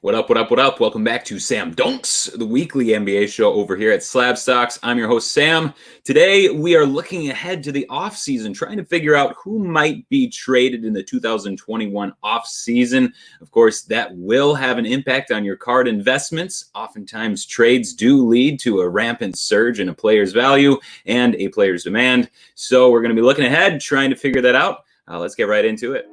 What up, what up, what up? Welcome back to Sam Dunks, the weekly NBA show over here at SlabStox. I'm your host, Sam. Today, we are looking ahead to the offseason, trying to figure out who might be traded in the 2021 offseason. Of course, that will have an impact on your card investments. Oftentimes, trades do lead to a rampant surge in a player's value and a player's demand. So we're going to be looking ahead, trying to figure that out. Let's get right into it.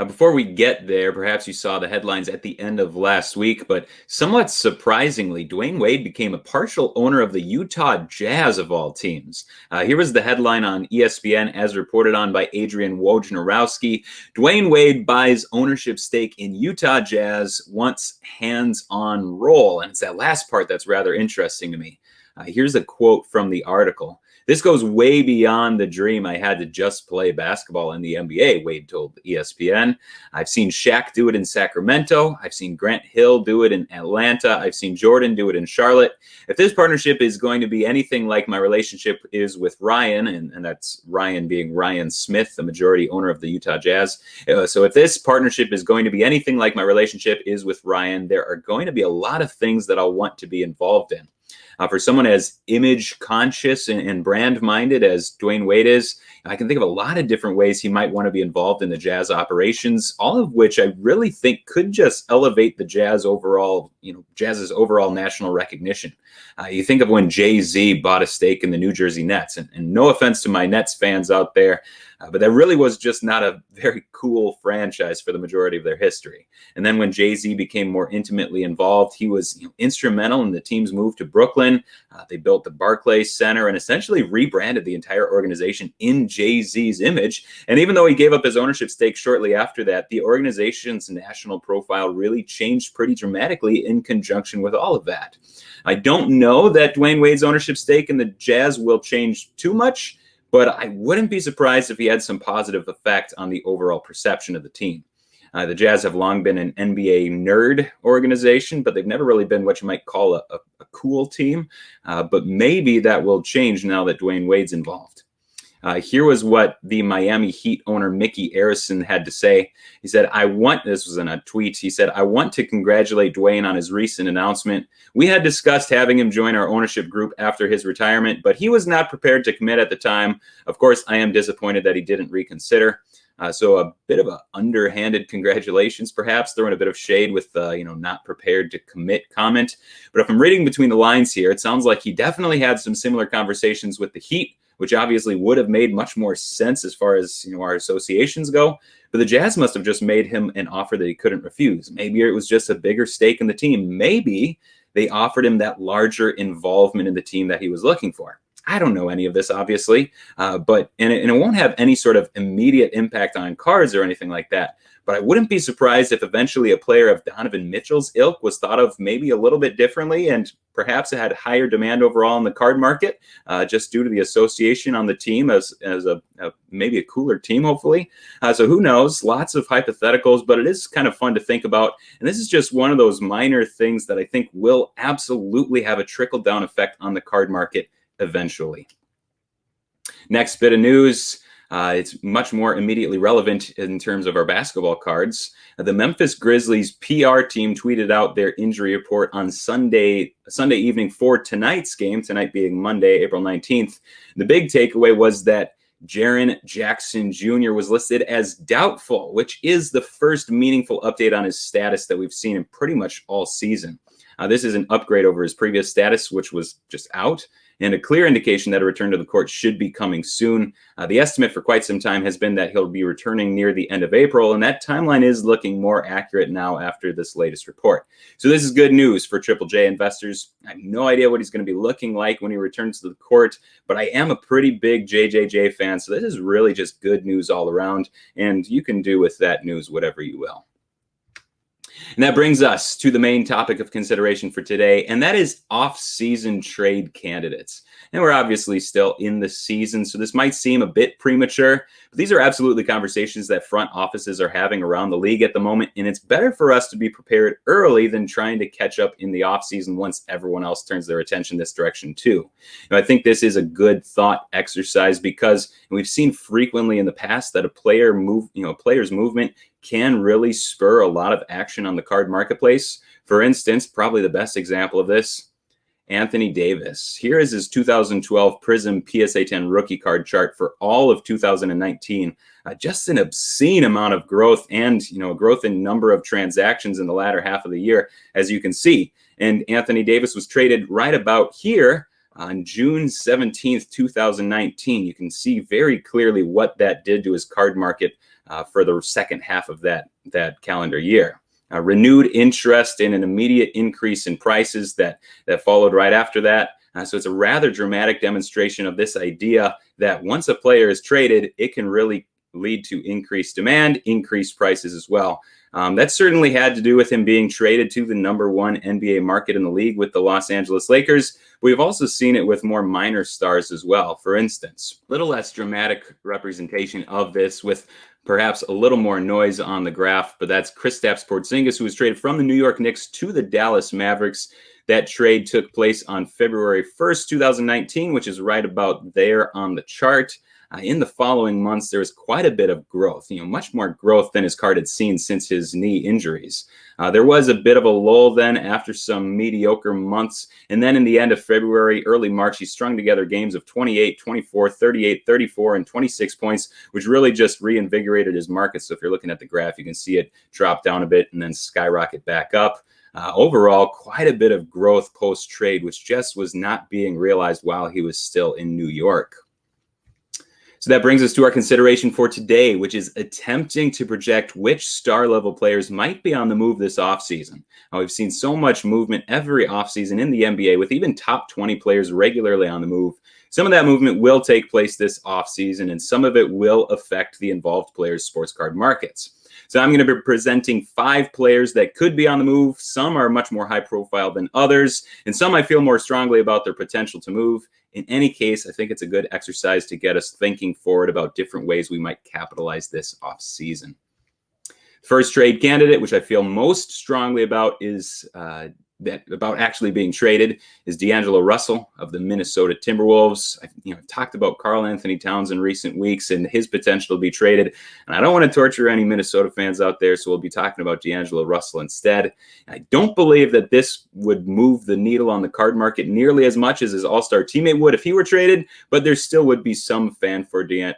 Before we get there, perhaps you saw the headlines at the end of last week, but somewhat surprisingly, Dwyane Wade became a partial owner of the Utah Jazz of all teams. Here was the headline on ESPN as reported on by Adrian Wojnarowski. Dwyane Wade buys ownership stake in Utah Jazz, wants hands-on role. And it's that last part that's rather interesting to me. Here's a quote from the article. "This goes way beyond the dream I had to just play basketball in the NBA," Wade told ESPN. "I've seen Shaq do it in Sacramento. I've seen Grant Hill do it in Atlanta. I've seen Jordan do it in Charlotte. If this partnership is going to be anything like my relationship is with Ryan," and that's Ryan being Ryan Smith, the majority owner of the Utah Jazz. "So if this partnership is going to be anything like my relationship is with Ryan, there are going to be a lot of things that I'll want to be involved in." For someone as image conscious and brand minded as Dwyane Wade is, I can think of a lot of different ways he might want to be involved in the Jazz operations, all of which I really think could just elevate the Jazz overall, Jazz's overall national recognition. You think of when Jay-Z bought a stake in the New Jersey Nets, and no offense to my Nets fans out there, but that really was just not a very cool franchise for the majority of their history. And then when Jay-Z became more intimately involved, he was instrumental in the team's move to Brooklyn. They built the Barclays Center and essentially rebranded the entire organization in Jay-Z's image. And even though he gave up his ownership stake shortly after that, the organization's national profile really changed pretty dramatically in conjunction with all of that. I don't know that Dwyane Wade's ownership stake in the Jazz will change too much, but I wouldn't be surprised if he had some positive effect on the overall perception of the team. The Jazz have long been an NBA nerd organization, but they've never really been what you might call a cool team. But maybe that will change now that Dwyane Wade's involved. Here was what the Miami Heat owner Mickey Arison had to say. He said, this was in a tweet, he said, "I want to congratulate Dwyane on his recent announcement. We had discussed having him join our ownership group after his retirement, but he was not prepared to commit at the time. Of course, I am disappointed that he didn't reconsider." So a bit of an underhanded congratulations, perhaps, throwing a bit of shade with not prepared to commit comment. But if I'm reading between the lines here, it sounds like he definitely had some similar conversations with the Heat, which obviously would have made much more sense as far as our associations go. But the Jazz must have just made him an offer that he couldn't refuse. Maybe it was just a bigger stake in the team. Maybe they offered him that larger involvement in the team that he was looking for. I don't know any of this, obviously, but it won't have any sort of immediate impact on cards or anything like that. But I wouldn't be surprised if eventually a player of Donovan Mitchell's ilk was thought of maybe a little bit differently, and perhaps it had higher demand overall in the card market, just due to the association on the team as maybe a cooler team, hopefully. So who knows? Lots of hypotheticals, but it is kind of fun to think about. And this is just one of those minor things that I think will absolutely have a trickle-down effect on the card market eventually. Next bit of news. It's much more immediately relevant in terms of our basketball cards. The Memphis Grizzlies PR team tweeted out their injury report on Sunday evening for tonight's game, tonight being Monday, April 19th. The big takeaway was that Jaren Jackson Jr. was listed as doubtful, which is the first meaningful update on his status that we've seen in pretty much all season. This is an upgrade over his previous status, which was just out, and a clear indication that a return to the court should be coming soon. The estimate for quite some time has been that he'll be returning near the end of April, and that timeline is looking more accurate now after this latest report. So this is good news for Triple J investors. I have no idea what he's going to be looking like when he returns to the court, but I am a pretty big JJJ fan, so this is really just good news all around, and you can do with that news whatever you will. And that brings us to the main topic of consideration for today, and that is off-season trade candidates. And we're obviously still in the season, so this might seem a bit premature, But these are absolutely conversations that front offices are having around the league at the moment, and it's better for us to be prepared early than trying to catch up in the offseason once everyone else turns their attention this direction too. I think this is a good thought exercise because we've seen frequently in the past that a player's movement can really spur a lot of action on the card marketplace. For instance, probably the best example of this, Anthony Davis. Here is his 2012 Prism PSA 10 rookie card chart for all of 2019. Just an obscene amount of growth and growth in number of transactions in the latter half of the year, as you can see. And Anthony Davis was traded right about here on June 17th, 2019. You can see very clearly what that did to his card market for the second half of that calendar year. Renewed interest in an immediate increase in prices that followed right after that. So it's a rather dramatic demonstration of this idea that once a player is traded, it can really lead to increased demand, increased prices as well. That certainly had to do with him being traded to the #1 NBA market in the league with the Los Angeles Lakers. We've also seen it with more minor stars as well. For instance, a little less dramatic representation of this with perhaps a little more noise on the graph, but that's Kristaps Porzingis, who was traded from the New York Knicks to the Dallas Mavericks. That trade took place on February 1st, 2019, which is right about there on the chart. In the following months, there was quite a bit of growth, much more growth than his card had seen since his knee injuries. There was a bit of a lull then after some mediocre months. And then in the end of February, early March, he strung together games of 28, 24, 38, 34, and 26 points, which really just reinvigorated his market. So if you're looking at the graph, you can see it drop down a bit and then skyrocket back up. Overall, quite a bit of growth post-trade, which just was not being realized while he was still in New York. So that brings us to our consideration for today, which is attempting to project which star-level players might be on the move this offseason. We've seen so much movement every offseason in the NBA, with even top 20 players regularly on the move. Some of that movement will take place this offseason, and some of it will affect the involved players' sports card markets. So I'm going to be presenting 5 players that could be on the move. Some are much more high profile than others, and some I feel more strongly about their potential to move. In any case, I think it's a good exercise to get us thinking forward about different ways we might capitalize this offseason. First trade candidate, which I feel most strongly about, is about actually being traded, is D'Angelo Russell of the Minnesota Timberwolves. I've talked about Karl-Anthony Towns in recent weeks and his potential to be traded, and I don't want to torture any Minnesota fans out there, so we'll be talking about D'Angelo Russell instead. I don't believe that this would move the needle on the card market nearly as much as his all-star teammate would if he were traded, but there still would be some fanfare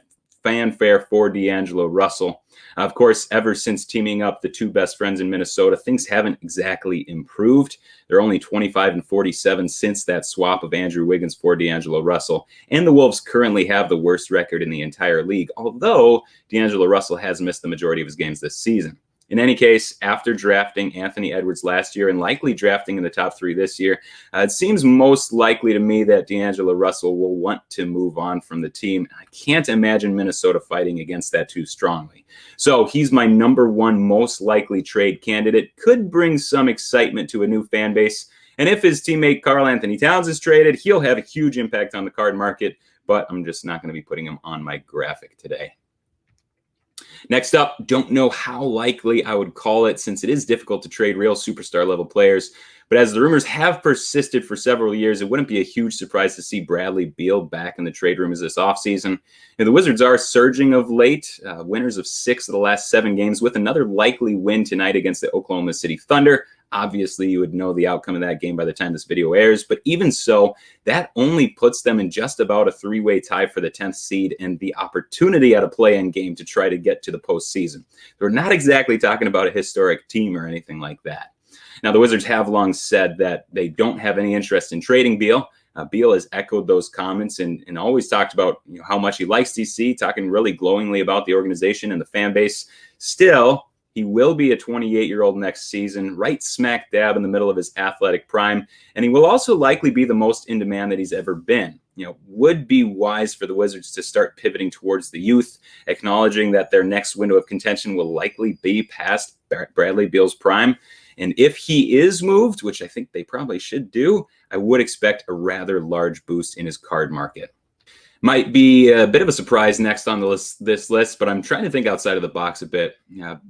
for D'Angelo Russell. Of course, ever since teaming up the two best friends in Minnesota, things haven't exactly improved. They're only 25 and 47 since that swap of Andrew Wiggins for D'Angelo Russell. And the Wolves currently have the worst record in the entire league, although D'Angelo Russell has missed the majority of his games this season. In any case, after drafting Anthony Edwards last year and likely drafting in the top 3 this year, it seems most likely to me that D'Angelo Russell will want to move on from the team. I can't imagine Minnesota fighting against that too strongly. So he's my #1 most likely trade candidate. Could bring some excitement to a new fan base. And if his teammate Karl-Anthony Towns is traded, he'll have a huge impact on the card market, but I'm just not going to be putting him on my graphic today. Next up, don't know how likely I would call it since it is difficult to trade real superstar level players. But as the rumors have persisted for several years, it wouldn't be a huge surprise to see Bradley Beal back in the trade rumors this offseason. The Wizards are surging of late, winners of 6 of the last 7 games, with another likely win tonight against the Oklahoma City Thunder. Obviously, you would know the outcome of that game by the time this video airs, but even so, that only puts them in just about a 3-way tie for the 10th seed and the opportunity at a play-in game to try to get to the postseason. We're not exactly talking about a historic team or anything like that. Now, the Wizards have long said that they don't have any interest in trading Beal. Beal has echoed those comments and always talked about how much he likes DC, talking really glowingly about the organization and the fan base. Still, he will be a 28-year-old next season, right smack dab in the middle of his athletic prime, and he will also likely be the most in demand that he's ever been. Would be wise for the Wizards to start pivoting towards the youth, acknowledging that their next window of contention will likely be past Bradley Beal's prime. And if he is moved, which I think they probably should do, I would expect a rather large boost in his card market. Might be a bit of a surprise next on this list, but I'm trying to think outside of the box a bit.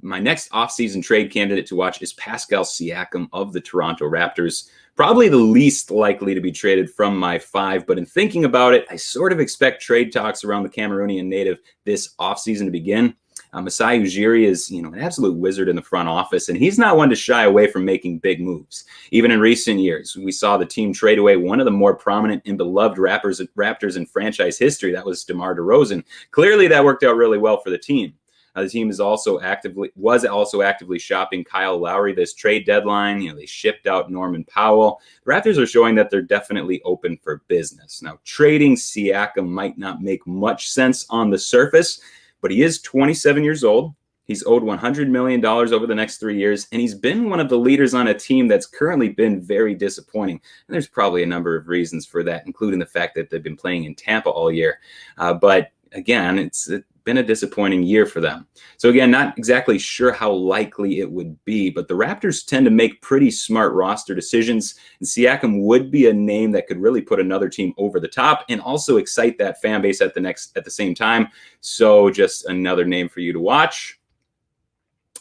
My next offseason trade candidate to watch is Pascal Siakam of the Toronto Raptors. Probably the least likely to be traded from my five, but in thinking about it, I sort of expect trade talks around the Cameroonian native this offseason to begin. Masai Ujiri is, an absolute wizard in the front office, and he's not one to shy away from making big moves. Even in recent years, we saw the team trade away one of the more prominent and beloved Raptors in franchise history. That was DeMar DeRozan. Clearly, that worked out really well for the team. The team was also actively shopping Kyle Lowry this trade deadline. They shipped out Norman Powell. The Raptors are showing that they're definitely open for business. Now, trading Siakam might not make much sense on the surface, but he is 27 years old. He's owed $100 million over the next 3 years, and he's been one of the leaders on a team that's currently been very disappointing. And there's probably a number of reasons for that, including the fact that they've been playing in Tampa all year. But again, it's been a disappointing year for them. So again, not exactly sure how likely it would be, but the Raptors tend to make pretty smart roster decisions, and Siakam would be a name that could really put another team over the top and also excite that fan base at the same time. So just another name for you to watch.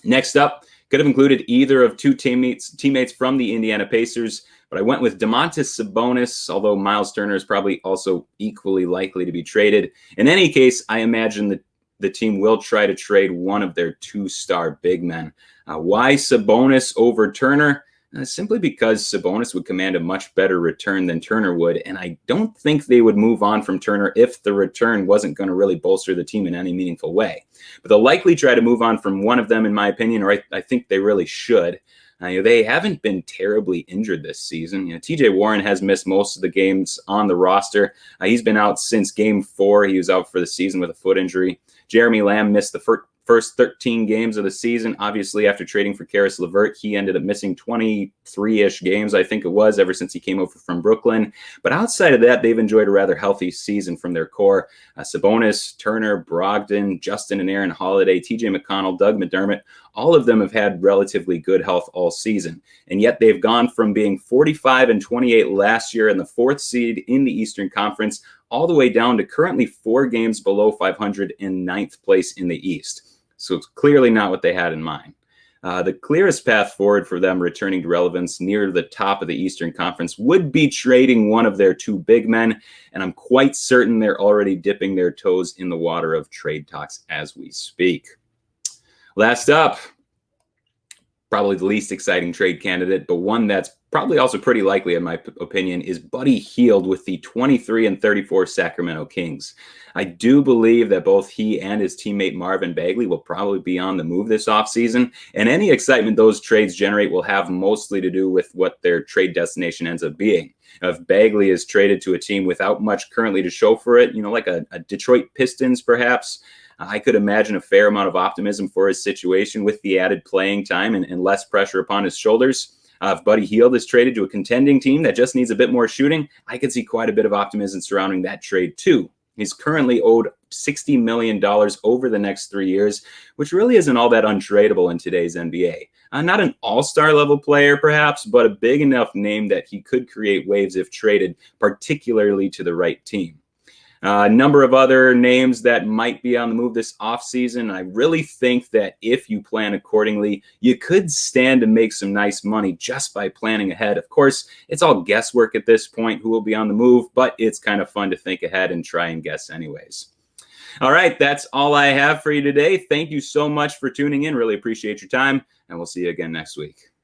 Next up, could have included either of two teammates from the Indiana Pacers, but I went with Domantas Sabonis, although Miles Turner is probably also equally likely to be traded. In any case, I imagine that the team will try to trade one of their two-star big men. Why Sabonis over Turner? Simply because Sabonis would command a much better return than Turner would, and I don't think they would move on from Turner if the return wasn't going to really bolster the team in any meaningful way. But they'll likely try to move on from one of them, in my opinion, or I think they really should. They haven't been terribly injured this season. TJ Warren has missed most of the games on the roster. He's been out since Game 4. He was out for the season with a foot injury. Jeremy Lamb missed the first 13 games of the season. Obviously, after trading for Karis LeVert, he ended up missing 23-ish games, I think it was, ever since he came over from Brooklyn. But outside of that, they've enjoyed a rather healthy season from their core. Sabonis, Turner, Brogdon, Justin and Aaron Holiday, TJ McConnell, Doug McDermott, all of them have had relatively good health all season. And yet they've gone from being 45-28 last year and the 4th seed in the Eastern Conference all the way down to currently 4 games below 500 in 9th place in the East. So it's clearly not what they had in mind. The clearest path forward for them returning to relevance near the top of the Eastern Conference would be trading one of their two big men, and I'm quite certain they're already dipping their toes in the water of trade talks as we speak. Last up, probably the least exciting trade candidate, but one that's probably also pretty likely, in my opinion, is Buddy Hield with the 23-34 Sacramento Kings. I do believe that both he and his teammate Marvin Bagley will probably be on the move this offseason, and any excitement those trades generate will have mostly to do with what their trade destination ends up being. If Bagley is traded to a team without much currently to show for it, like a Detroit Pistons perhaps, I could imagine a fair amount of optimism for his situation with the added playing time and less pressure upon his shoulders. If Buddy Hield is traded to a contending team that just needs a bit more shooting, I could see quite a bit of optimism surrounding that trade too. He's currently owed $60 million over the next 3 years, which really isn't all that untradeable in today's NBA. Not an all-star level player perhaps, but a big enough name that he could create waves if traded, particularly to the right team. A number of other names that might be on the move this offseason. I really think that if you plan accordingly, you could stand to make some nice money just by planning ahead. Of course, it's all guesswork at this point who will be on the move, but it's kind of fun to think ahead and try and guess anyways. All right, that's all I have for you today. Thank you so much for tuning in. Really appreciate your time, and we'll see you again next week.